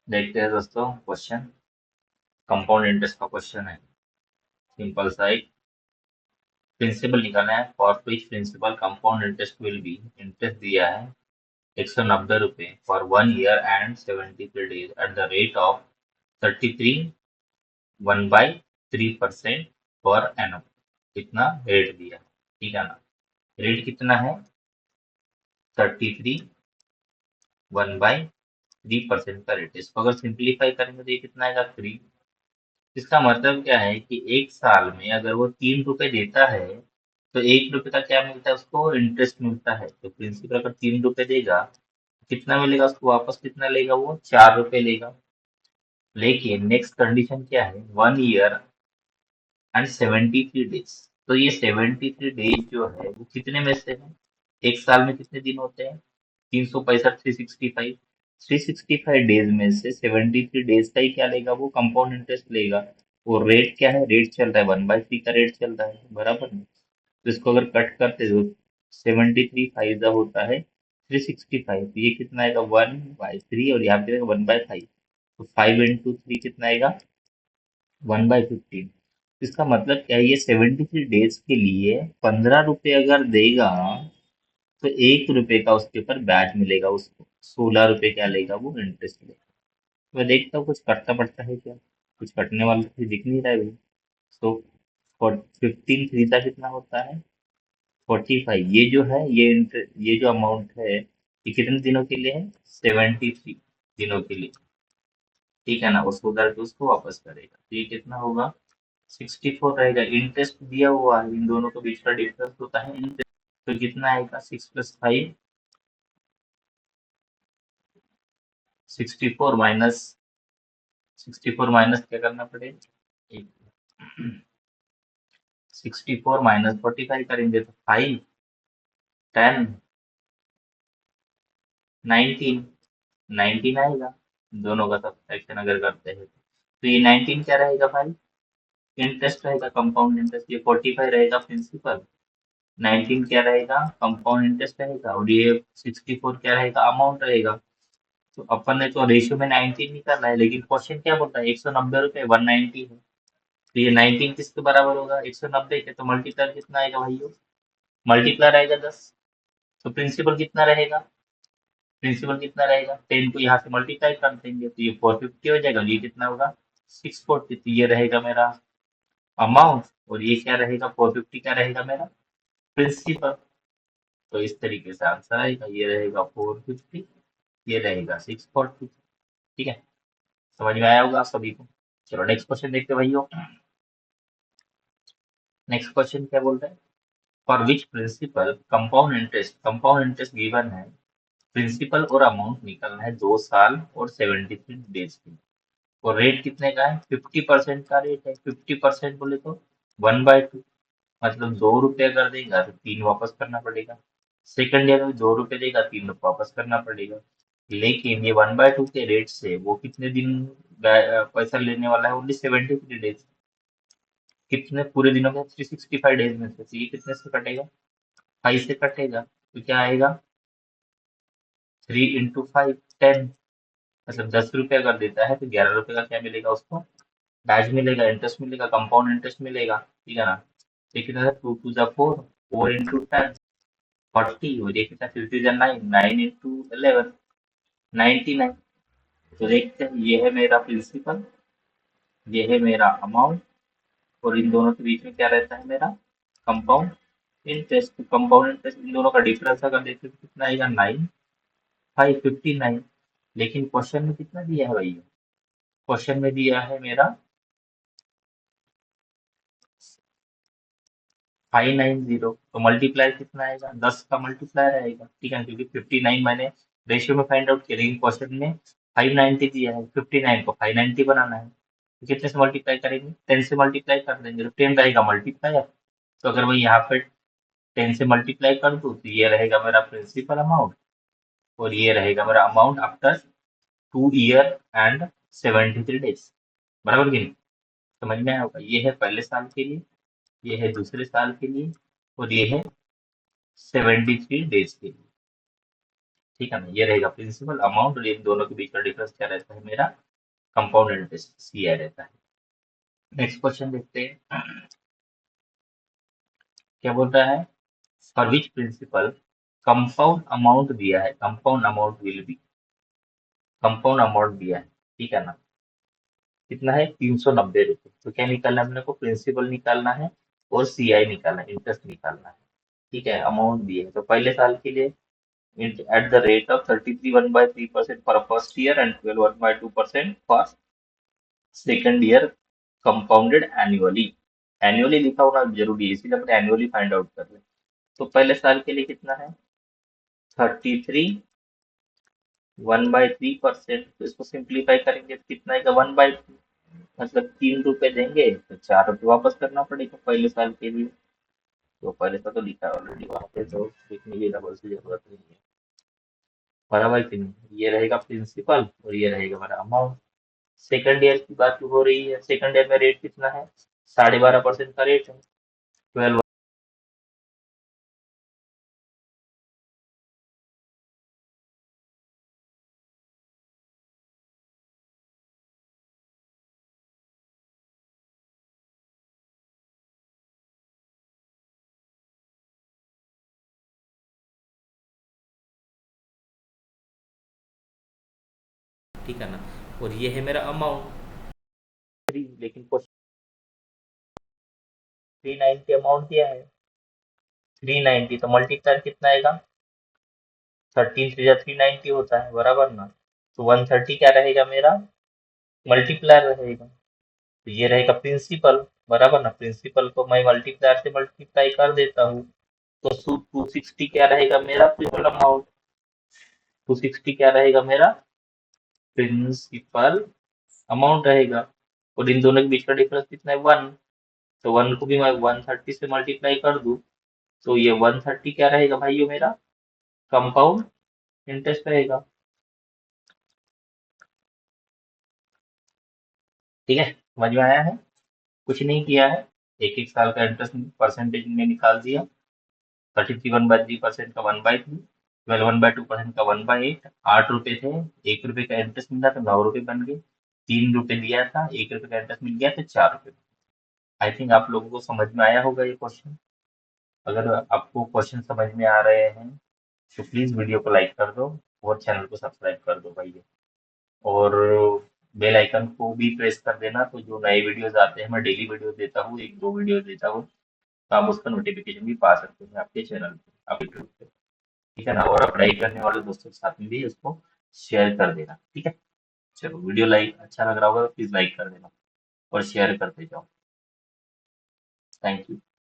देखते हैं दोस्तों क्वेश्चन। कंपाउंड इंटरेस्ट का क्वेश्चन है। सिंपल सा एक प्रिंसिपल निकालना है। For which principle compound interest will be. Interest दिया है 190 रुपए for 1 year and 73 days at the rate of 33 1/3% per annum. कितना रेट दिया है, ठीक है ना। रेट कितना है 33 1/3% का रेट। इसको अगर सिंप्लीफाई करेंगे तो ये कितना आएगा 3। इसका मतलब क्या है कि एक साल में अगर वो 3 रुपए देता है तो 1 रुपए का क्या मिलता है, उसको इंटरेस्ट मिलता है। तो प्रिंसिपल अगर 3 रुपए देगा कितना मिलेगा उसको वापस, कितना लेगा वो 4 रुपए लेगा। लेकिन नेक्स्ट कंडीशन क्या है 1 ईयर एंड 73 डेज। तो ये 73 डेज जो है वो कितने में से है, एक साल में कितने दिन होते हैं 365 365। 365 डेज में से 73 डेज का ही क्या लेगा वो कंपाउंड इंटरेस्ट लेगा। वो रेट क्या है, रेट चल रहा है 1/3 का रेट चल रहा है बराबर में। तो इसको अगर कट करते तो 73 फाइव होता है 365। तो ये कितना आएगा 1/3 और यहाँ पे 1/5। तो 5 into 3 कितना आएगा 1/15। इसका मतलब क्या है, ये 73 डेज के लिए 15 रुपए अगर देगा तो 1 रुपए का उसके ऊपर ब्याज मिलेगा उसको। 16 रुपए क्या लेगा वो इंटरेस्ट लेगा। मैं देखता हूँ कुछ कटता पड़ता है क्या, कुछ कटने वाला तो दिख नहीं रहा है भाई। सो 15 थ्री कितना होता है 45। ये जो है ये जो अमाउंट है ये कितने दिनों के लिए है 73 दिनों के लिए, ठीक है ना। उसको करके उसको वापस करेगा तो ये कितना होगा 64 रहेगा। इंटरेस्ट दिया हुआ है, इन दोनों के बीच का डिफरेंस होता है इंटरेस्ट। तो कितना आएगा 6 + 5 64 माइनस क्या करना पड़ेगा 64 - 45 करेंगे तो 5 10 19 19 आएगा। दोनों का सब्ट्रैक्शन अगर करते हैं तो ये 19 क्या रहेगा भाई, इंटरेस्ट रहेगा कंपाउंड इंटरेस्ट। ये 45 रहेगा प्रिंसिपल, 19 क्या रहेगा कंपाउंड इंटरेस्ट रहेगा और ये 64 क्या रहेगा अमाउंट रहेगा। तो अपन ने तो रेशियो में 19 निकालना है, लेकिन क्वेश्चन क्या बोलता है 190 रुपए 190 है। तो ये 19 किसके बराबर होगा 190 के। तो मल्टीप्लाई कितना आएगा भाइयों, मल्टीप्लाई रहेगा 10। तो प्रिंसिपल कितना रहेगा 10 को यहाँ से मल्टीप्लाई कर देंगे तो ये 450 हो जाएगा। ये कितना होगा 640। तो ये रहेगा मेरा अमाउंट और ये क्या रहेगा 450 क्या रहेगा मेरा प्रिंसिपल। तो इस तरीके से आंसर आएगा, ये रहेगा 450, ये रहेगा 640। ठीक है, समझ में आया होगा आप सभी को। चलो नेक्स्ट क्वेश्चन देखते हैं भाइयों। नेक्स्ट क्वेश्चन क्या बोल रहे हैं, for which principle compound interest given है। प्रिंसिपल और अमाउंट निकलना है 2 साल और 73 डेज की। और रेट कितने का है 50% का रेट है। 50% बोले तो 1/2, मतलब 2 रुपए अगर देगा तो 3 वापस करना पड़ेगा। सेकंड ईयर में 2 रुपए देगा 3 वापस करना पड़ेगा। लेकिन ये 1/2 के रेट से वो कितने दिन पैसा लेने वाला है, ओनली 73 डेज। कितने पूरे दिनों में 365 डेज में से। तो ये कितने से कटेगा 5 से कटेगा। तो क्या आएगा 3 × 5 10। मतलब 10 रुपए अगर देता है तो 11 रुपए का क्या मिलेगा उसको ब्याज मिलेगा, इंटरेस्ट मिलेगा, कंपाउंड इंटरेस्ट मिलेगा, ठीक है ना। ये कितना था 2 × 2 = 4, 4 × 10 40 और ये कितना 59 9 × 11 99। तो देखते हैं ये है मेरा प्रिंसिपल, ये है मेरा अमाउंट और इन दोनों के बीच में क्या रहता है मेरा compound interest. Compound interest in दोनों का डिफरेंस अगर देखें तो कितना आएगा 9 5 59। लेकिन क्वेश्चन में कितना दिया है भैया, क्वेश्चन में दिया है मेरा 590। तो मल्टीप्लाई कितना आएगा 10 का मल्टीप्लाई आएगा, ठीक है, क्योंकि 59 मैंने रेशियो में फाइंड आउट किया, लेकिन क्वेश्चन में 590 दिया है, 59 को 590 बनाना है। तो कितने से मल्टीप्लाई करेंगे 10 से मल्टीप्लाई कर देंगे तो 10 रहेगा मल्टीप्लायर। तो अगर मैं यहाँ पे 10 से मल्टीप्लाई कर दूँ तो ये रहेगा मेरा प्रिंसिपल अमाउंट और ये रहेगा मेरा amount after 2 year and 73 days. बराबर कि नहीं, समझ में आया होगा। ये है पहले साल के लिए, ये है दूसरे साल के लिए और ये है 73 डेज के लिए। ठीक है ना, ये रहेगा प्रिंसिपल अमाउंट, और इन दोनों के बीच का डिफरेंस क्या रहता है मेरा, कंपाउंड इंटरेस्ट CI रहता है। नेक्स्ट क्वेश्चन देखते हैं, क्या बोल रहा है, for which principle compound amount दिया है, compound amount will be, compound amount दिया है, ठीक है ना, कितना है 390 रुपये। तो क्या निकालना है अपने को, प्रिंसिपल निकालना है और CI निकालना है, इंटरेस्ट निकालना है। ठीक है, अमाउंट दिए है तो पहले साल के लिए at the rate of 33 1/3% for first year and 12 1/2% for second year compounded annually। Annually लिखा होना जरूरी है, इसीलिए हमने एनुअली फाइंड आउट कर लिया। तो पहले साल के लिए कितना है, 33 1/3%, तो इसको सिंप्लीफाई करेंगे तो कितना आएगा, 1/3, मतलब 3 रुपए देंगे तो 4 रुपए वापस करना पड़ेगा पहले साल के लिए। तो पहले साल तो लिखा है ऑलरेडी वहाँ पे, तो लिखने की डबल से जरूरत नहीं है, बराबर कि नहीं। ये रहेगा प्रिंसिपल और ये रहेगा हमारा अमाउंट। सेकंड ईयर की बात हो रही है, सेकंड ईयर में रेट कितना है, 12.5% का रेट है, 12। ठीक है ना, और ये है मेरा अमाउंट, लेकिन क्वेश्चन 390 अमाउंट दिया है, 390 तो मल्टीप्लाई कितना आएगा, 13 3 390 होता है, बराबर ना। तो 130 क्या रहेगा मेरा, मल्टीप्लायर रहेगा। तो ये रहेगा प्रिंसिपल, बराबर ना, प्रिंसिपल को मैं मल्टीप्लायर से मल्टीप्लाई कर देता हूँ। तो 260 क्या रहेगा मेरा प्रिंसिपल अमाउंट, 260 क्या रहेगा मेरा प्रिंसिपल अमाउंट रहेगा। और इन दोनों के बीच का डिफरेंस कितना है, 1। तो 1 को भी मैं 130 से मल्टीप्लाई कर दूं, तो ये 130 क्या रहेगा भाइयों मेरा, कंपाउंड इंटरेस्ट रहेगा। ठीक है, समझ में आया है, कुछ नहीं किया है, एक एक साल का इंटरेस्ट परसेंटेज में निकाल दिया। 33 1/3% का 1/3, 12 1/2% का 1/8, 8 रुपए थे, 1 रुपए का इंटरेस्ट मिला तो 9 रुपए बन गए, 3 रुपए दिया था, 1 रुपए का इंटरेस्ट मिल गया तो 4 रुपए। आई थिंक आप लोगों को समझ में आया होगा ये क्वेश्चन। अगर आपको क्वेश्चन समझ में आ रहे हैं तो प्लीज वीडियो को लाइक कर दो और चैनल को सब्सक्राइब कर दो भाई, और बेल आइकन को भी प्रेस कर देना, तो जो नए वीडियोस आते हैं, मैं डेली वीडियो देता हूँ, 1 2 वीडियो देता हूँ, तो आप उसका नोटिफिकेशन भी पा सकते हैं आपके चैनल पे, आपके यूट्यूब पे। ठीक है ना, और अप्लाई करने वाले दोस्तों के साथ में भी उसको शेयर कर देना, ठीक है। चलो, वीडियो लाइक अच्छा लग रहा होगा तो प्लीज लाइक कर देना और शेयर करते जाओ। Thank you.